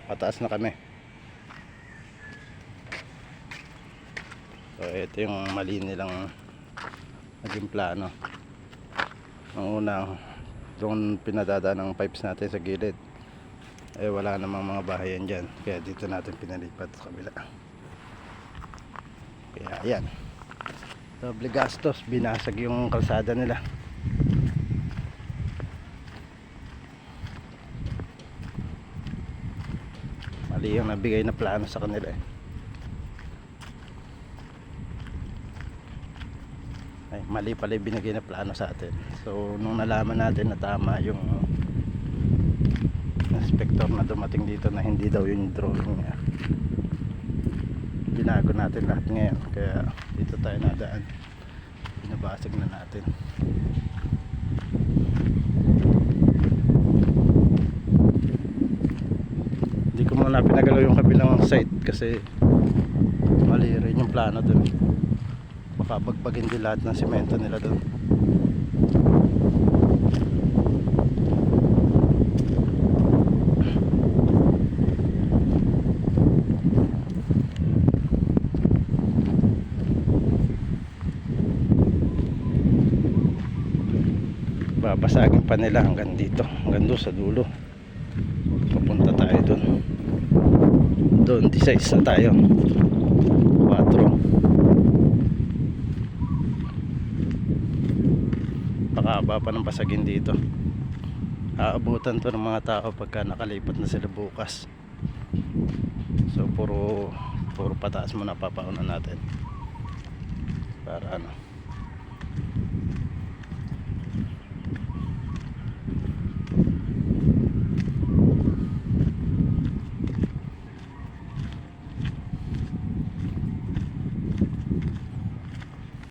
pataas na kami. So ito yung mali nilang naging plano. Ang unang doon pinadadaan ng pipes natin sa gilid, eh wala namang mga bahayan dyan, kaya dito natin pinalipat sa kabila. Kaya ayan, doble gastos, binasag yung kalsada nila. Mali yung nabigay na plano sa kanila eh. Ay, mali pala yung binigay na plano sa atin. So nung nalaman natin na tama yung inspector na dumating dito na hindi daw yung drawing niya, binago natin lahat ngayon. Kaya dito tayo nadaan, binabasag na natin. Hindi ko muna pinagalaw yung kabilang site kasi mali rin yung plano dun. Baka bagbagin din lahat ng semento nila dun. Babasagin pa nila hanggang dito, hanggang doon sa dulo. Papunta tayo doon 16 na tayo, 4. Pakahaba pa ng basagin dito. Aabutan to ng mga tao pagka nakalipat na sila bukas. So puro pataas muna papaunan natin para ano,